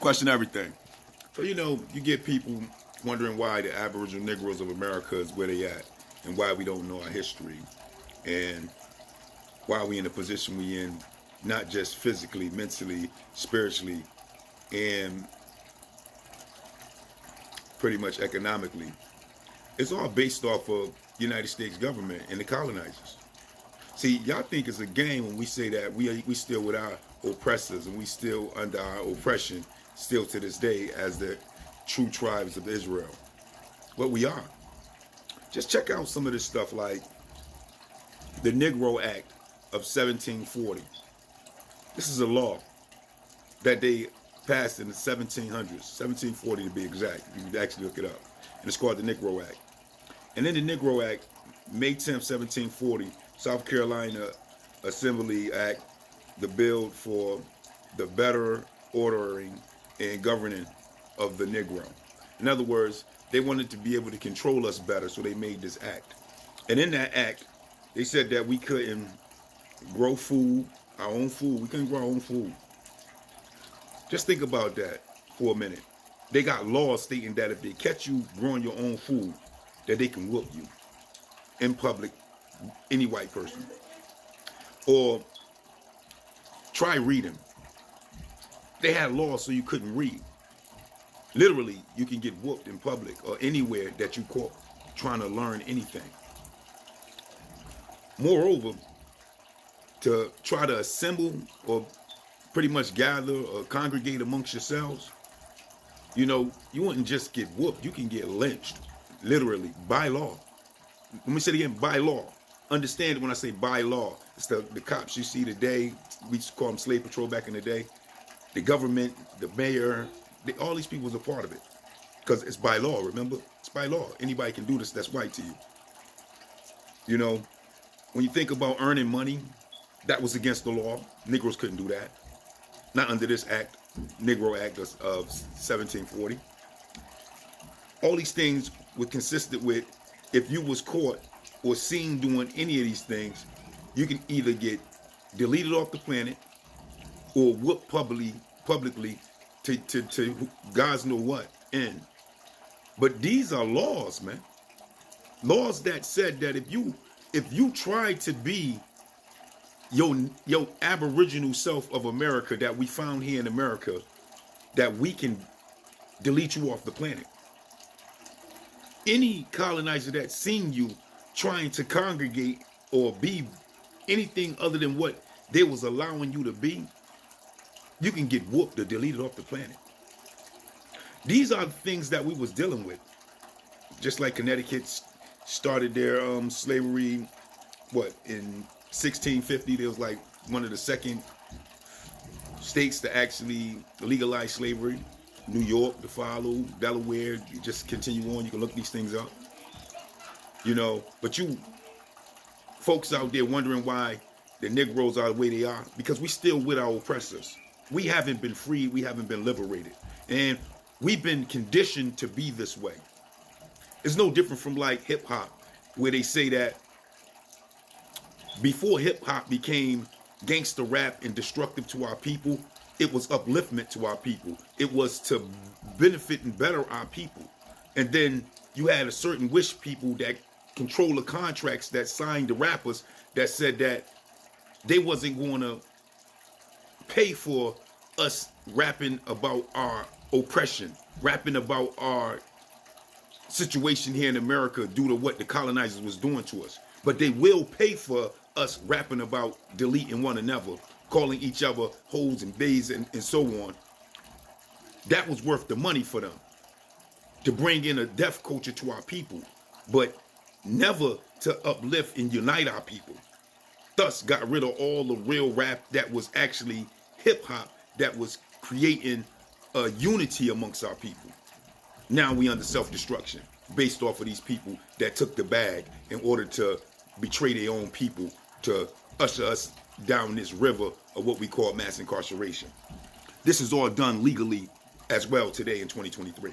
Question everything. So, you get people wondering why the Aboriginal Niggros of America is where they at and why we don't know our history and why we in the position we in, not just physically, mentally, spiritually, and pretty much economically. It's all based off of the United States government and the colonizers. See, y'all think it's a game when we say that we still with our oppressors and we still under our oppression still to this day as the true tribes of Israel. But we are. Just check out some of this stuff like the Niggros Act of 1740. This is a law that they passed in the 1700s, 1740 to be exact. You can actually look it up. And it's called the Niggros Act. And in the Niggros Act, May 10th, 1740, South Carolina Assembly Act, the bill for the better ordering and governing of the Negro. In other words, they wanted to be able to control us better, so they made this act. And in that act, they said that we couldn't grow food, our own food. We couldn't grow our own food. Just think about that for a minute. They got laws stating that if they catch you growing your own food, that they can whoop you in public, any white person. Or try reading. They had laws so you couldn't read. Literally, you can get whooped in public or anywhere that you caught trying to learn anything. Moreover, to try to assemble or pretty much gather or congregate amongst yourselves, you wouldn't just get whooped, you can get lynched, literally, by law. Let me say it again, by law. Understand when I say by law, it's the cops you see today, we used to call them slave patrol back in the day, the government, the mayor, all these people was a part of it. Because it's by law, remember? It's by law. Anybody can do this that's white to you. When you think about earning money, that was against the law. Negroes couldn't do that. Not under this act, Niggros Act of 1740. All these things were consistent with, if you was caught or seen doing any of these things, you can either get deleted off the planet or whooped publicly to God's know what end. But these are laws, man. Laws that said that if you try to be your Aboriginal self of America that we found here in America, that we can delete you off the planet. Any colonizer that's seen you trying to congregate or be anything other than what they was allowing you to be, you can get whooped or deleted off the planet. These are the things that we was dealing with. Just like Connecticut started their slavery, in 1650, there was like one of the second states to actually legalize slavery. New York to follow, Delaware, you just continue on, you can look these things up. But you folks out there wondering why the Negroes are the way they are, because we still with our oppressors. We haven't been freed, we haven't been liberated. And we've been conditioned to be this way. It's no different from like hip hop, where they say that before hip hop became gangster rap and destructive to our people, it was upliftment to our people. It was to benefit and better our people. And then you had a certain wish people that control the contracts that signed the rappers that said that they wasn't going to pay for us rapping about our oppression, rapping about our situation here in America due to what the colonizers was doing to us. But they will pay for us rapping about deleting one another, calling each other hoes and bays and so on. That was worth the money for them, to bring in a death culture to our people, but never to uplift and unite our people. Thus got rid of all the real rap that was actually hip hop, that was creating a unity amongst our people. Now we under self-destruction based off of these people that took the bag in order to betray their own people, to usher us down this river of what we call mass incarceration. This is all done legally as well today in 2023.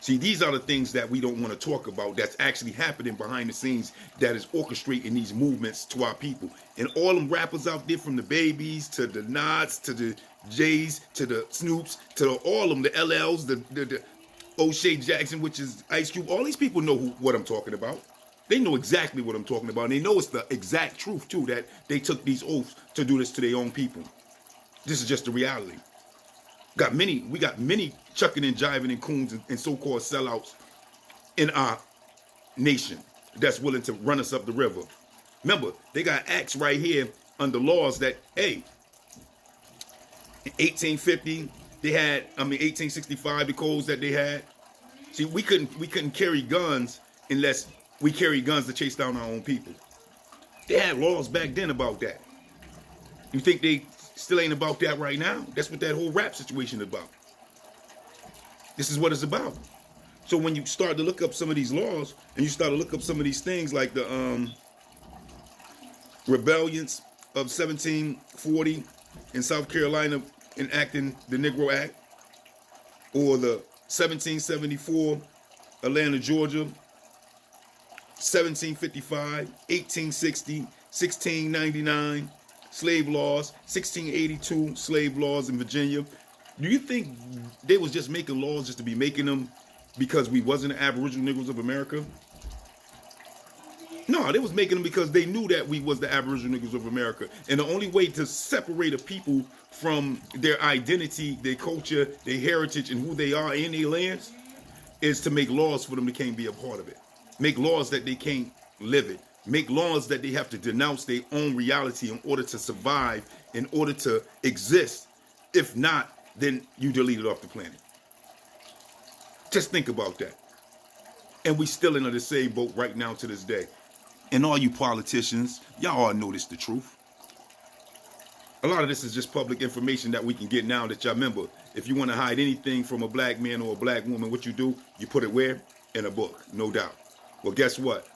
See, these are the things that we don't want to talk about that's actually happening behind the scenes, that is orchestrating these movements to our people. And all them rappers out there, from the Babies to the Nods to the J's to the Snoops to all of them, the LLs, the O'Shea Jackson, which is Ice Cube. All these people know what I'm talking about. They know exactly what I'm talking about. And they know it's the exact truth, too, that they took these oaths to do this to their own people. This is just the reality. We got many chucking and jiving and coons and so-called sellouts in our nation that's willing to run us up the river. Remember, they got acts right here under laws that, hey, in 1850, they had, 1865, the codes that they had. See, we couldn't carry guns unless we carried guns to chase down our own people. They had laws back then about that. You think they still ain't about that right now? That's what that whole rap situation is about. This is what it's about. So when you start to look up some of these laws and you start to look up some of these things like the rebellions of 1740 in South Carolina enacting the Niggros Act, or the 1774 Atlanta, Georgia, 1755, 1860, 1699 slave laws, 1682 slave laws in Virginia. Do you think they was just making laws just to be making them because we wasn't the Aboriginal Niggros of America? No, they was making them because they knew that we was the Aboriginal Niggros of America. And the only way to separate a people from their identity, their culture, their heritage, and who they are in their lands is to make laws for them that can't be a part of it. Make laws that they can't live it. Make laws that they have to denounce their own reality in order to survive, in order to exist. If not, then you delete it off the planet. Just think about that. And we still in the same boat right now to this day. And all you politicians, y'all all know this the truth. A lot of this is just public information that we can get now that y'all remember. If you want to hide anything from a black man or a black woman, what you do, you put it where? In a book, no doubt. Well, guess what?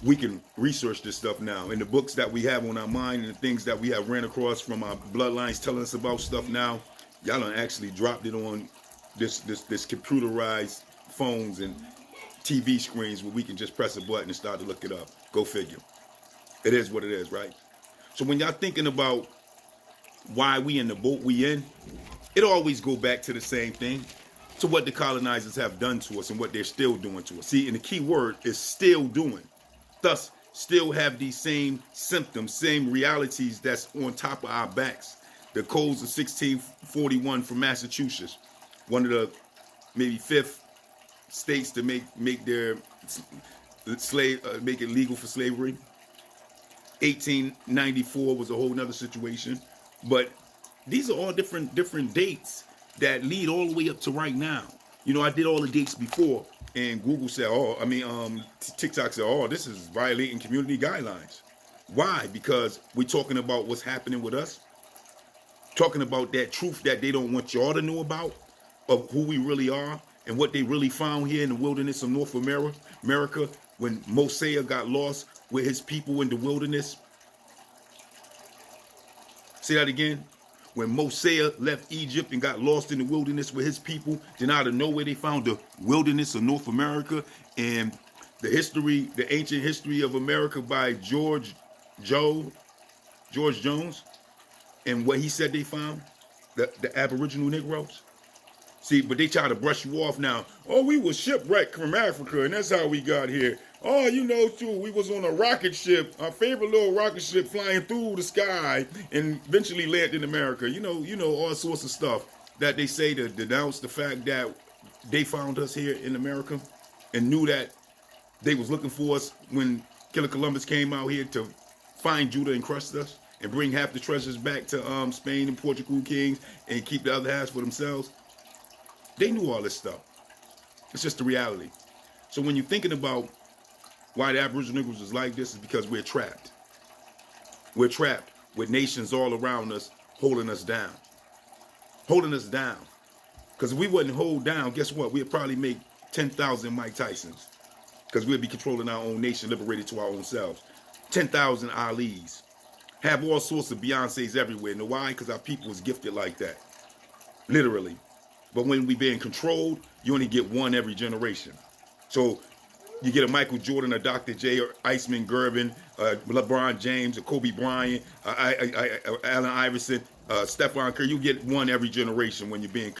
We can research this stuff now. And the books that we have on our mind and the things that we have ran across from our bloodlines telling us about stuff now, y'all done actually dropped it on this computerized phones and TV screens where we can just press a button and start to look it up. Go figure. It is what it is, right? So when y'all thinking about why we in the boat we in, it always go back to the same thing, to what the colonizers have done to us and what they're still doing to us. See, and the key word is still doing. Thus, still have these same symptoms, same realities that's on top of our backs. The codes of 1641 from Massachusetts, one of the maybe fifth states to make their make it legal for slavery. 1894 was a whole nother situation. But these are all different dates that lead all the way up to right now. You know, I did all the dates before, and Google said, TikTok said, this is violating community guidelines. Why? Because we're talking about what's happening with us, talking about that truth that they don't want y'all to know about, of who we really are and what they really found here in the wilderness of North America when Mosiah got lost with his people in the wilderness. Say that again. When Mosiah left Egypt and got lost in the wilderness with his people, then out of nowhere they found the wilderness of North America, and the ancient history of America by George Jones, and what he said they found, the Aboriginal Negroes. See, but they try to brush you off now. Oh, we was shipwrecked from Africa, and that's how we got here. Oh, you know, too, we was on a rocket ship, our favorite little rocket ship flying through the sky and eventually landed in America. You know, all sorts of stuff that they say to denounce the fact that they found us here in America and knew that they was looking for us when Killer Columbus came out here to find Judah and crush us and bring half the treasures back to Spain and Portugal kings and keep the other half for themselves. They knew all this stuff. It's just the reality. So when you're thinking about why the Aboriginal Negroes is like this, is because we're trapped. We're trapped with nations all around us holding us down. Holding us down. Because if we wouldn't hold down, guess what? We'd probably make 10,000 Mike Tysons. Because we'd be controlling our own nation, liberated to our own selves. 10,000 Alis. Have all sorts of Beyoncés everywhere. You know why? Because our people was gifted like that. Literally. But when we being controlled, you only get one every generation. So you get a Michael Jordan, a Dr. J, or Iceman Gervin, LeBron James, or Kobe Bryant, Allen Iverson. Stephon Curry, you get one every generation when you're being